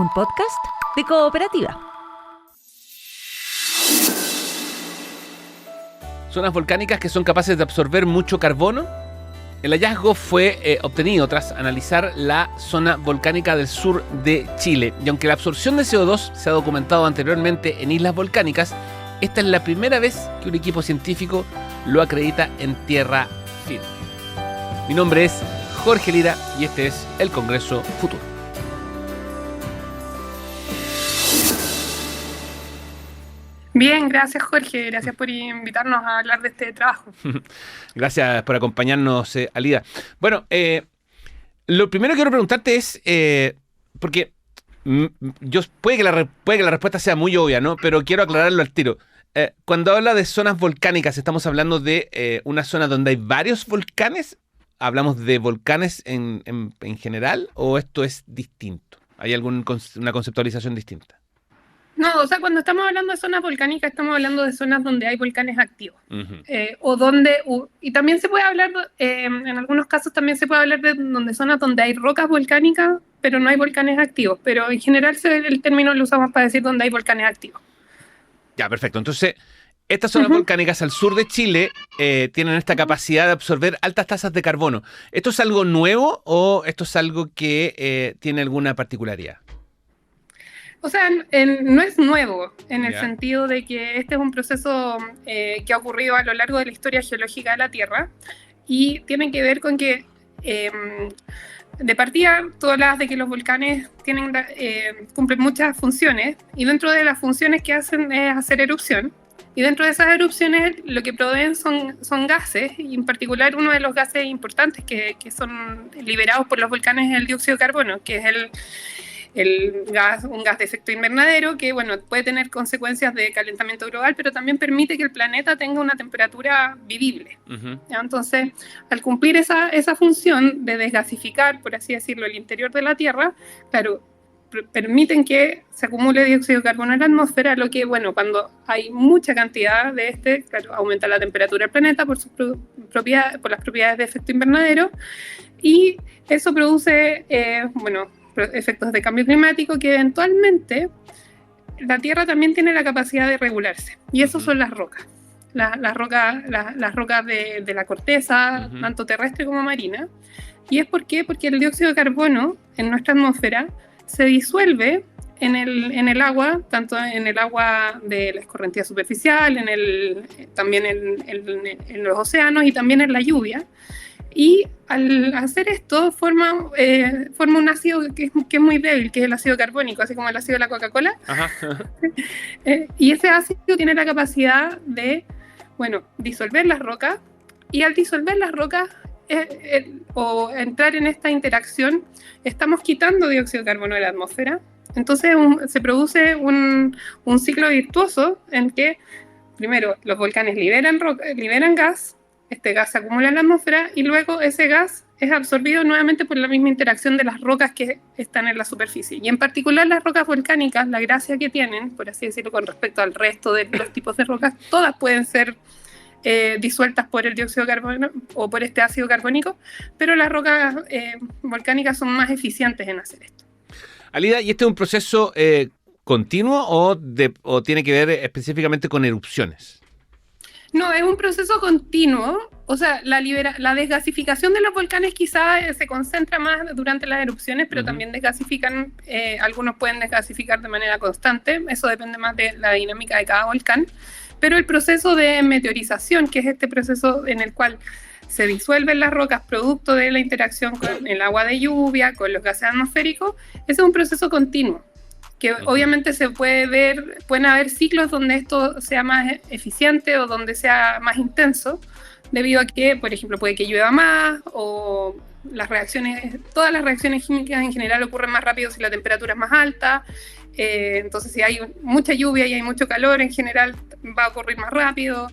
un podcast de Cooperativa. Zonas volcánicas que son capaces de absorber mucho carbono. El hallazgo fue obtenido tras analizar la zona volcánica del sur de Chile. Y aunque la absorción de CO2 se ha documentado anteriormente en islas volcánicas, esta es la primera vez que un equipo científico lo acredita en tierra firme. Mi nombre es Jorge Lira y este es el Congreso Futuro. Bien, gracias Jorge, gracias por invitarnos a hablar de este trabajo. Gracias por acompañarnos, Alida. Bueno, lo primero que quiero preguntarte es, porque puede que la respuesta sea muy obvia, ¿no? Pero quiero aclararlo al tiro. Cuando habla de zonas volcánicas, ¿estamos hablando de una zona donde hay varios volcanes? ¿Hablamos de volcanes en general o esto es distinto? ¿Hay una conceptualización distinta? No, o sea, cuando estamos hablando de zonas volcánicas, estamos hablando de zonas donde hay volcanes activos. Uh-huh. Y también se puede hablar, en algunos casos también se puede hablar de zonas donde hay rocas volcánicas, pero no hay volcanes activos. Pero en general el término lo usamos para decir donde hay volcanes activos. Ya, perfecto. Entonces, estas zonas volcánicas al sur de Chile tienen esta capacidad de absorber altas tasas de carbono. ¿Esto es algo nuevo o esto es algo que tiene alguna particularidad? O sea, no es nuevo en el sentido de que este es un proceso que ha ocurrido a lo largo de la historia geológica de la Tierra y tiene que ver con que, de partida, tú hablabas de que los volcanes cumplen muchas funciones y dentro de las funciones que hacen es hacer erupción. Y dentro de esas erupciones lo que proveen son gases, y en particular uno de los gases importantes que son liberados por los volcanes es el dióxido de carbono, que es un gas de efecto invernadero que, bueno, puede tener consecuencias de calentamiento global, pero también permite que el planeta tenga una temperatura vivible. Uh-huh. Entonces, al cumplir esa función de desgasificar, por así decirlo, el interior de la Tierra, claro, permiten que se acumule dióxido de carbono en la atmósfera, lo que, bueno, cuando hay mucha cantidad de claro, aumenta la temperatura del planeta por las propiedades de efecto invernadero, y eso produce, efectos de cambio climático que eventualmente la Tierra también tiene la capacidad de regularse. Y eso son las rocas. Las rocas de la corteza, uh-huh, tanto terrestre como marina. ¿Y es por qué? Porque el dióxido de carbono en nuestra atmósfera se disuelve en el agua, tanto en el agua de la escorrentía superficial, también en los océanos y también en la lluvia. Y al hacer esto forma un ácido que es muy débil, que es el ácido carbónico, así como el ácido de la Coca-Cola. Y ese ácido tiene la capacidad de, disolver las rocas, y al disolver las rocas o entrar en esta interacción, estamos quitando dióxido de carbono de la atmósfera. Entonces se produce un ciclo virtuoso en que, primero, los volcanes liberan gas. Este gas se acumula en la atmósfera y luego ese gas es absorbido nuevamente por la misma interacción de las rocas que están en la superficie. Y en particular las rocas volcánicas, la gracia que tienen, por así decirlo, con respecto al resto de los tipos de rocas, todas pueden ser disueltas por el dióxido de carbono o por este ácido carbónico, pero las rocas volcánicas son más eficientes en hacer esto. Alida, ¿y este es un proceso continuo o tiene que ver específicamente con erupciones? No, es un proceso continuo. O sea, la desgasificación de los volcanes quizás se concentra más durante las erupciones, pero uh-huh, también desgasifican, algunos pueden desgasificar de manera constante, eso depende más de la dinámica de cada volcán, pero el proceso de meteorización, que es este proceso en el cual se disuelven las rocas producto de la interacción con el agua de lluvia, con los gases atmosféricos, ese es un proceso continuo, que obviamente pueden haber ciclos donde esto sea más eficiente o donde sea más intenso, debido a que, por ejemplo, puede que llueva más o todas las reacciones químicas en general ocurren más rápido si la temperatura es más alta. Entonces, si hay mucha lluvia y hay mucho calor, en general va a ocurrir más rápido.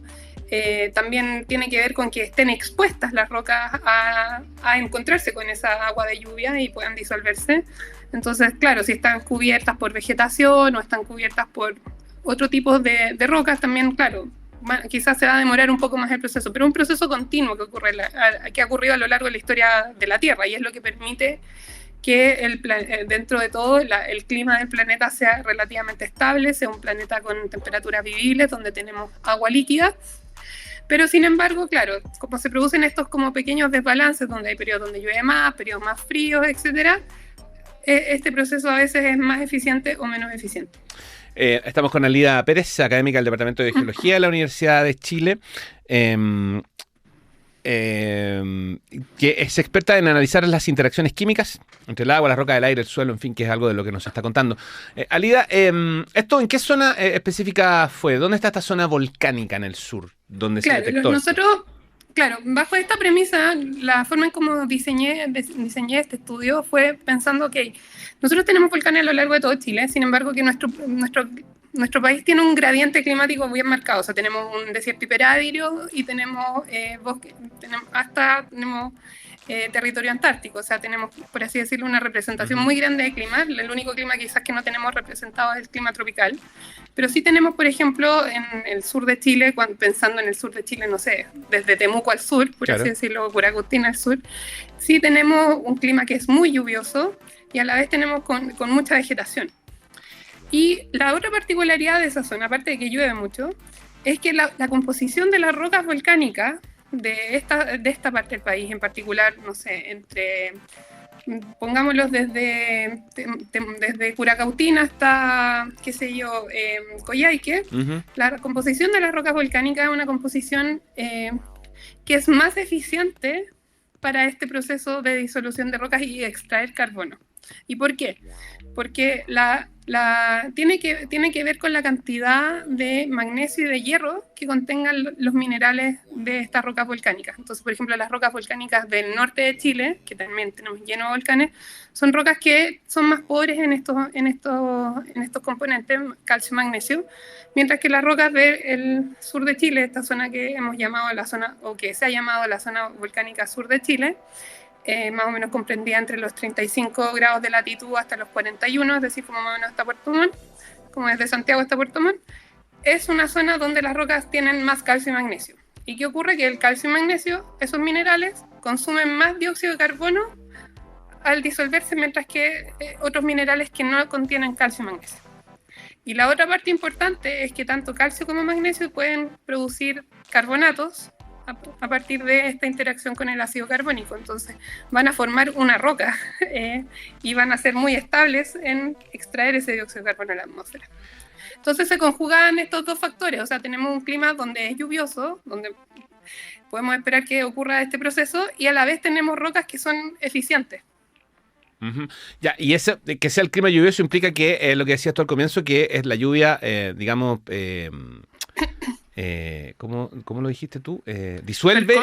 También tiene que ver con que estén expuestas las rocas a encontrarse con esa agua de lluvia y puedan disolverse. Entonces, claro, si están cubiertas por vegetación o están cubiertas por otro tipo de rocas, también, claro, quizás se va a demorar un poco más el proceso, pero un proceso continuo que ha ocurrido a lo largo de la historia de la Tierra, y es lo que permite que dentro de todo el clima del planeta sea relativamente estable, sea un planeta con temperaturas vivibles, donde tenemos agua líquida. Pero sin embargo, claro, como se producen estos como pequeños desbalances, donde hay periodos donde llueve más, periodos más fríos, etcétera, este proceso a veces es más eficiente o menos eficiente. Estamos con Alida Pérez, académica del Departamento de Geología de la Universidad de Chile, que es experta en analizar las interacciones químicas entre el agua, la roca, el aire, el suelo, en fin, que es algo de lo que nos está contando. Alida, ¿esto en qué zona específica fue? ¿Dónde está esta zona volcánica en el sur? ¿Dónde se detectó? Nosotros, claro, bajo esta premisa, la forma en cómo diseñé este estudio fue pensando que nosotros tenemos volcanes a lo largo de todo Chile, sin embargo que nuestro país tiene un gradiente climático bien marcado, o sea, tenemos un desierto hiperárido y tenemos bosque, tenemos territorio antártico, o sea, tenemos, por así decirlo, una representación muy grande de clima. El único clima quizás que no tenemos representado es el clima tropical, pero sí tenemos, por ejemplo, en el sur de Chile, pensando en el sur de Chile, no sé, desde Temuco al sur, por así decirlo, Curacautín al sur, sí tenemos un clima que es muy lluvioso y a la vez tenemos con mucha vegetación. Y la otra particularidad de esa zona, aparte de que llueve mucho, es que la composición de las rocas volcánicas de esta parte del país en particular, no sé, pongámoslos desde Curacautín hasta, qué sé yo, Coyhaique, la composición de las rocas volcánicas es una composición que es más eficiente para este proceso de disolución de rocas y extraer carbono. ¿Y por qué? Porque tiene que ver con la cantidad de magnesio y de hierro que contengan los minerales de estas rocas volcánicas. Entonces, por ejemplo, las rocas volcánicas del norte de Chile, que también tenemos lleno de volcanes, son rocas que son más pobres en estos componentes, calcio y magnesio, mientras que las rocas del sur de Chile, esta zona que hemos llamado la zona, o que se ha llamado la zona volcánica sur de Chile, más o menos comprendía entre los 35 grados de latitud hasta los 41, es decir, como más o menos hasta Puerto Montt, como desde Santiago hasta Puerto Montt, es una zona donde las rocas tienen más calcio y magnesio. ¿Y qué ocurre? Que el calcio y magnesio, esos minerales, consumen más dióxido de carbono al disolverse, mientras que otros minerales que no contienen calcio y magnesio. Y la otra parte importante es que tanto calcio como magnesio pueden producir carbonatos a partir de esta interacción con el ácido carbónico. Entonces van a formar una roca y van a ser muy estables en extraer ese dióxido de carbono de la atmósfera. Entonces se conjugan estos dos factores, o sea, tenemos un clima donde es lluvioso, donde podemos esperar que ocurra este proceso, y a la vez tenemos rocas que son eficientes. Ya, y que sea el clima lluvioso implica que lo que decías tú al comienzo, que es la lluvia, digamos... ¿cómo lo dijiste tú? Disuelve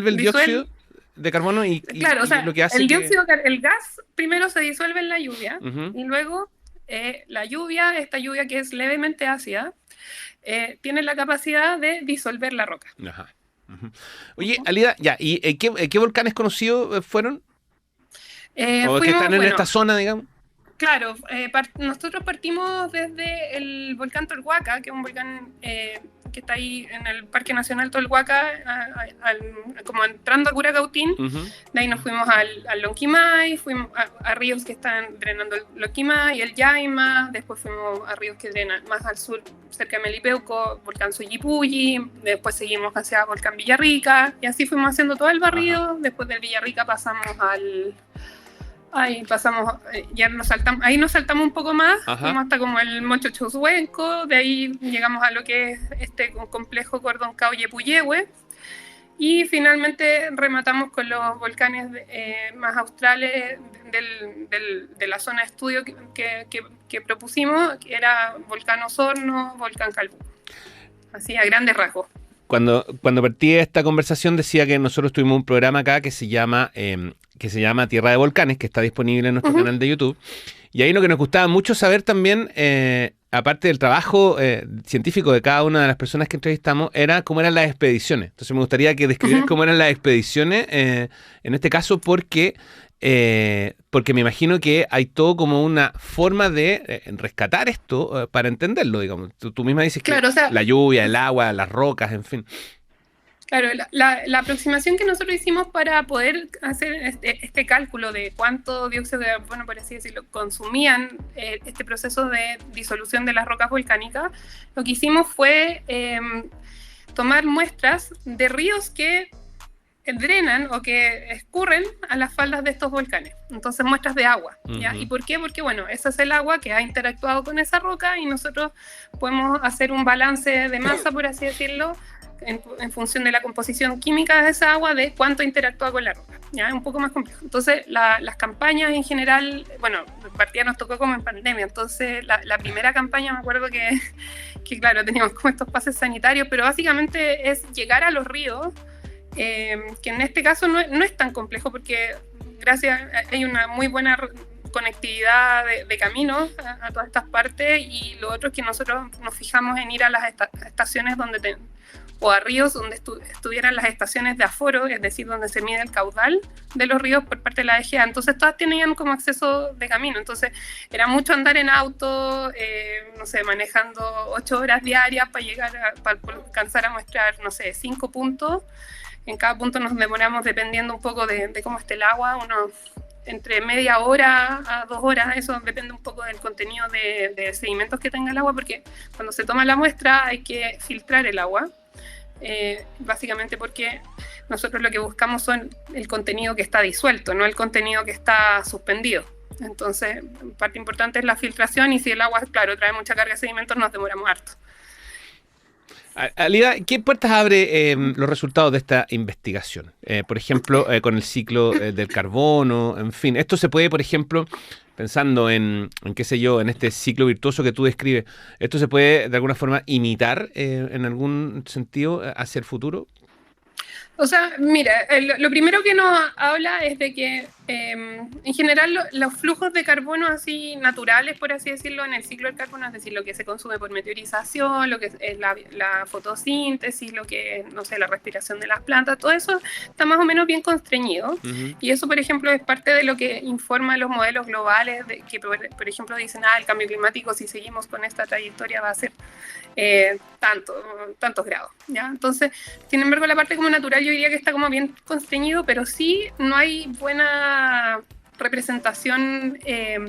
el dióxido de carbono y claro, o sea, lo que hace el gas primero se disuelve en la lluvia y luego esta lluvia que es levemente ácida, tiene la capacidad de disolver la roca. Ajá. Oye, Alida, ya, ¿y qué volcanes conocidos fueron? ¿O que están en esta zona, digamos? Claro, nosotros partimos desde el volcán Tolhuaca, que es un volcán que está ahí en el Parque Nacional Tolhuaca, como entrando a Curacautín. De ahí nos fuimos al Lonquimay, fuimos a ríos que están drenando el Lonquimay y el Yaima. Después fuimos a ríos que drenan más al sur, cerca de Melipeuco, volcán Suyipulli. Después seguimos hacia volcán Villarrica, y así fuimos haciendo todo el barrido. Después del Villarrica pasamos ahí nos saltamos un poco más, fuimos hasta como el Moncho Choshuenco, de ahí llegamos a lo que es este complejo Cordón Cauye-Puyehue, y finalmente rematamos con los volcanes más australes de la zona de estudio que propusimos, que era Volcán Osorno, Volcán Calbuco, así a grandes rasgos. Cuando partí esta conversación decía que nosotros tuvimos un programa acá que se llama Tierra de Volcanes, que está disponible en nuestro canal de YouTube. Y ahí lo que nos gustaba mucho saber también, aparte del trabajo científico de cada una de las personas que entrevistamos, era cómo eran las expediciones. Entonces me gustaría que describieras cómo eran las expediciones, en este caso porque me imagino que hay todo como una forma de rescatar esto para entenderlo, digamos. Tú misma dices que claro, o sea, la lluvia, el agua, las rocas, en fin. Claro, la aproximación que nosotros hicimos para poder hacer este cálculo de cuánto dióxido de carbono, por así decirlo, consumían este proceso de disolución de las rocas volcánicas, lo que hicimos fue tomar muestras de ríos que drenan o que escurren a las faldas de estos volcanes. Entonces, muestras de agua, ¿ya? ¿Y por qué? Porque, bueno, ese es el agua que ha interactuado con esa roca y nosotros podemos hacer un balance de masa, por así decirlo, en función de la composición química de esa agua, de cuánto interactúa con la roca. ¿Ya? Es un poco más complejo. Entonces, las campañas en general, bueno, partida nos tocó como en pandemia, entonces la primera campaña me acuerdo que claro, teníamos como estos pases sanitarios, pero básicamente es llegar a los ríos, que en este caso no es tan complejo porque hay una muy buena conectividad de caminos a todas estas partes, y lo otro es que nosotros nos fijamos en ir a las estaciones o a ríos donde estuvieran las estaciones de aforo, es decir, donde se mide el caudal de los ríos por parte de la DGA. Entonces todas tenían como acceso de camino, entonces era mucho andar en auto, no sé, manejando 8 horas diarias para alcanzar a mostrar, no sé, 5 puntos. En cada punto nos demoramos, dependiendo un poco de cómo esté el agua, entre media hora a 2 horas, eso depende un poco del contenido de sedimentos que tenga el agua, porque cuando se toma la muestra hay que filtrar el agua, básicamente porque nosotros lo que buscamos son el contenido que está disuelto, no el contenido que está suspendido. Entonces, parte importante es la filtración, y si el agua, claro, trae mucha carga de sedimentos, nos demoramos harto. Alida, ¿qué puertas abre los resultados de esta investigación? Por ejemplo, con el ciclo del carbono, en fin. Esto se puede, por ejemplo, pensando en qué sé yo, en este ciclo virtuoso que tú describes, ¿esto se puede de alguna forma imitar en algún sentido hacia el futuro? O sea, mira, lo primero que nos habla es de que en general los flujos de carbono así naturales, por así decirlo, en el ciclo del carbono, es decir, lo que se consume por meteorización, lo que es la fotosíntesis, lo que es, no sé, la respiración de las plantas, todo eso está más o menos bien constreñido. Y eso, por ejemplo, es parte de lo que informa los modelos globales, que por ejemplo dicen, el cambio climático, si seguimos con esta trayectoria, va a ser tantos grados, ¿ya? Entonces, sin embargo, la parte como natural yo diría que está como bien constreñido, pero sí no hay buena representación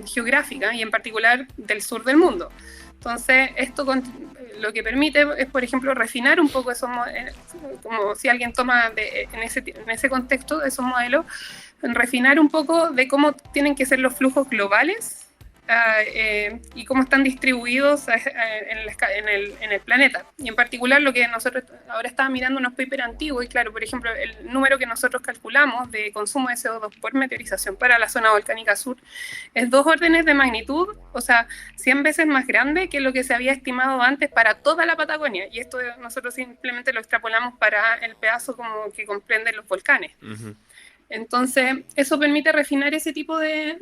geográfica, y en particular del sur del mundo. Entonces, esto lo que permite es, por ejemplo, refinar un poco esos modelos, como si alguien toma en ese contexto esos modelos, refinar un poco de cómo tienen que ser los flujos globales y cómo están distribuidos en el planeta. Y en particular lo que nosotros ahora estaba mirando unos papers antiguos, y claro, por ejemplo, el número que nosotros calculamos de consumo de CO2 por meteorización para la zona volcánica sur es 2 órdenes de magnitud, o sea, 100 veces más grande que lo que se había estimado antes para toda la Patagonia. Y esto nosotros simplemente lo extrapolamos para el pedazo como que comprenden los volcanes. Entonces, eso permite refinar ese tipo de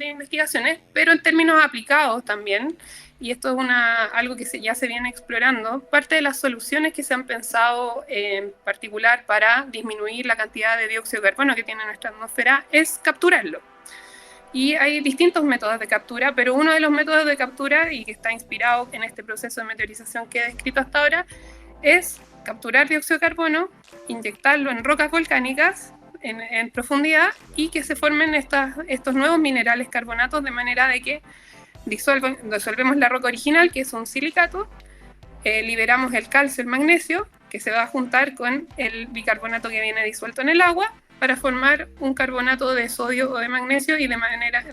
investigaciones, pero en términos aplicados también, y esto es algo que ya se viene explorando, parte de las soluciones que se han pensado en particular para disminuir la cantidad de dióxido de carbono que tiene nuestra atmósfera es capturarlo. Y hay distintos métodos de captura, pero uno de los métodos de captura, y que está inspirado en este proceso de meteorización que he descrito hasta ahora, es capturar dióxido de carbono, inyectarlo en rocas volcánicas en profundidad, y que se formen estos nuevos minerales carbonatos, de manera de que disolvemos la roca original, que es un silicato, liberamos el calcio, el magnesio, que se va a juntar con el bicarbonato que viene disuelto en el agua, para formar un carbonato de sodio o de magnesio, y de manera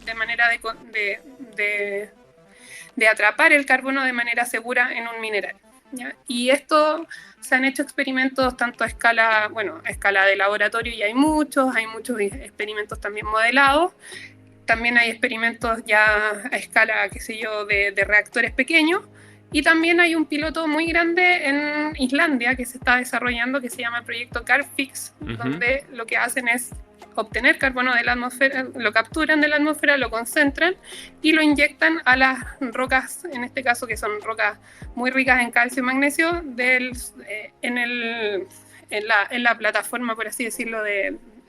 de atrapar el carbono de manera segura en un mineral, ¿ya? Y esto se han hecho experimentos tanto a escala de laboratorio, y hay muchos experimentos también modelados. También hay experimentos ya a escala, qué sé yo, de reactores pequeños. Y también hay un piloto muy grande en Islandia que se está desarrollando, que se llama el proyecto Carbfix, donde lo que hacen es obtener carbono de la atmósfera, lo capturan de la atmósfera, lo concentran y lo inyectan a las rocas, en este caso que son rocas muy ricas en calcio y magnesio, en la plataforma, por así decirlo,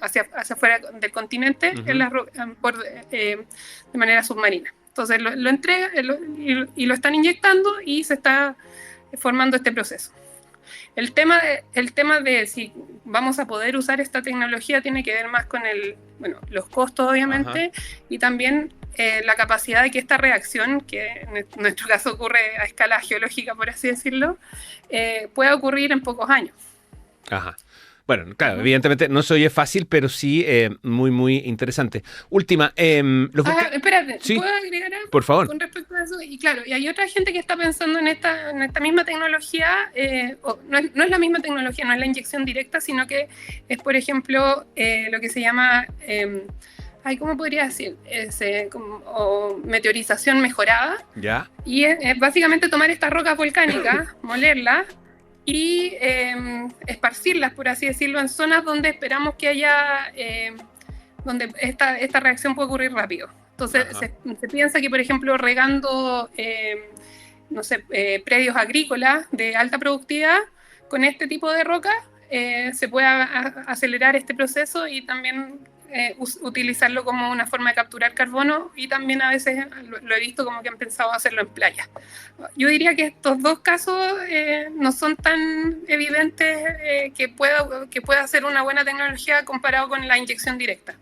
hacia afuera del continente, de manera submarina. Entonces lo entregan y lo están inyectando, y se está formando este proceso. El tema de si vamos a poder usar esta tecnología tiene que ver más con los costos, obviamente, y también la capacidad de que esta reacción, que en nuestro caso ocurre a escala geológica, por así decirlo, pueda ocurrir en pocos años. Ajá. Bueno, claro, evidentemente no se oye fácil, pero sí muy, muy interesante. Última. Espérate, ¿Sí? ¿puedo agregar algo? Por favor. Con respecto a eso? Y claro, y hay otra gente que está pensando en esta misma tecnología, no es la misma tecnología, no es la inyección directa, sino que es, por ejemplo, lo que se llama, ¿cómo podría decir? O meteorización mejorada. Ya. Y es básicamente tomar estas rocas volcánicas, molerlas, y esparcirlas, por así decirlo, en zonas donde esperamos que haya, donde esta reacción puede ocurrir rápido. Entonces se piensa que, por ejemplo, regando, predios agrícolas de alta productividad con este tipo de rocas, se puede acelerar este proceso y también utilizarlo como una forma de capturar carbono, y también a veces lo he visto como que han pensado hacerlo en playa. Yo diría que estos dos casos no son tan evidentes que pueda ser una buena tecnología comparado con la inyección directa.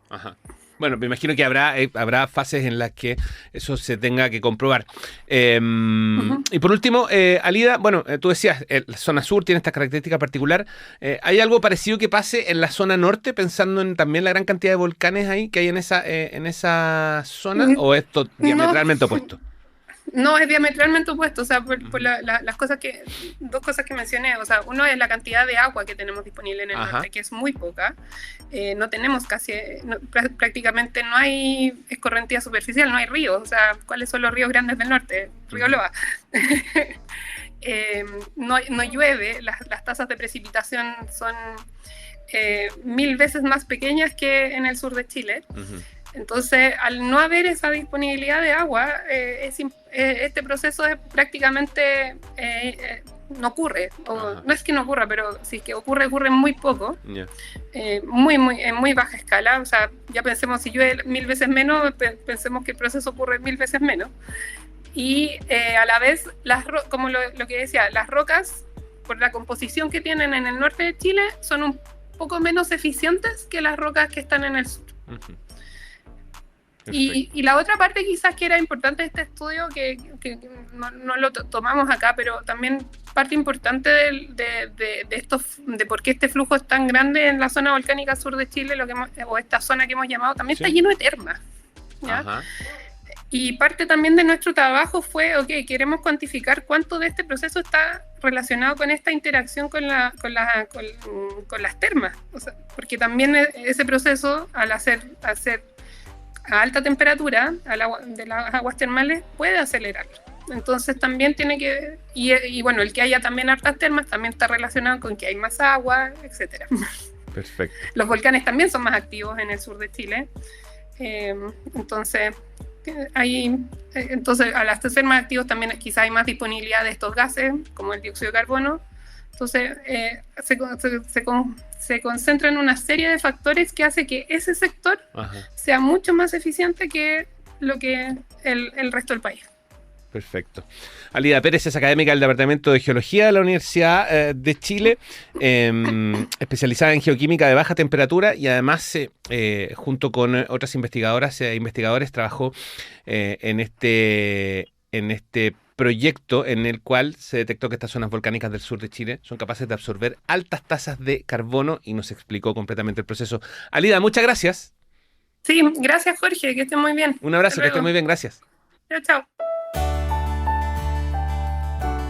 Ajá. Bueno, me imagino que habrá fases en las que eso se tenga que comprobar. Y por último, Alida, bueno, tú decías, la zona sur tiene esta característica particular. ¿Hay algo parecido que pase en la zona norte, pensando en también la gran cantidad de volcanes ahí que hay en esa zona? ¿O es diametralmente opuesto? No, es diametralmente opuesto, o sea, por dos cosas que mencioné, o sea, uno es la cantidad de agua que tenemos disponible en el norte, que es muy poca. No tenemos prácticamente no hay escorrentía superficial, no hay ríos, o sea, ¿cuáles son los ríos grandes del norte? Río Loa. No llueve, las tasas de precipitación son 1000 veces más pequeñas que en el sur de Chile. Entonces, al no haber esa disponibilidad de agua, este proceso es prácticamente no ocurre. No es que no ocurra, pero si es que ocurre muy poco, en muy baja escala. O sea, ya pensemos, si llueve 1000 veces menos, pensemos que el proceso ocurre 1000 veces menos. Y a la vez, como lo que decía, las rocas, por la composición que tienen en el norte de Chile, son un poco menos eficientes que las rocas que están en el sur. Y la otra parte quizás que era importante de este estudio, que no lo tomamos acá, pero también parte importante de por qué este flujo es tan grande en la zona volcánica sur de Chile, o esta zona que hemos llamado, también está lleno de termas, ¿ya? Y parte también de nuestro trabajo fue, queremos cuantificar cuánto de este proceso está relacionado con esta interacción con las termas, o sea, porque también ese proceso, al hacer a alta temperatura de las aguas termales, puede acelerar. Entonces también tiene que, y bueno, el que haya también hartas termas también está relacionado con que hay más agua, etcétera. Perfecto. Los volcanes también son más activos en el sur de Chile. Entonces, al ser más activos también quizá hay más disponibilidad de estos gases, como el dióxido de carbono. Entonces, se concentra en una serie de factores que hace que ese sector sea mucho más eficiente que lo que el resto del país. Perfecto. Alida Pérez es académica del Departamento de Geología de la Universidad de Chile, especializada en geoquímica de baja temperatura, y además, junto con otras investigadoras e investigadores, trabajó en este proyecto en el cual se detectó que estas zonas volcánicas del sur de Chile son capaces de absorber altas tasas de carbono, y nos explicó completamente el proceso. Alida, muchas gracias. Sí, gracias, Jorge, que estén muy bien. Un abrazo, que estén muy bien, gracias. Chao.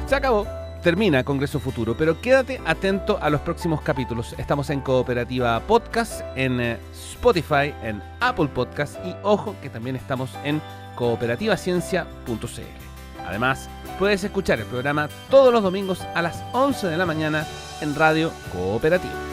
Se acabó. Termina Congreso Futuro, pero quédate atento a los próximos capítulos. Estamos en Cooperativa Podcast, en Spotify, en Apple Podcast, y ojo que también estamos en cooperativaciencia.cl. Además, puedes escuchar el programa todos los domingos a las 11 de la mañana en Radio Cooperativa.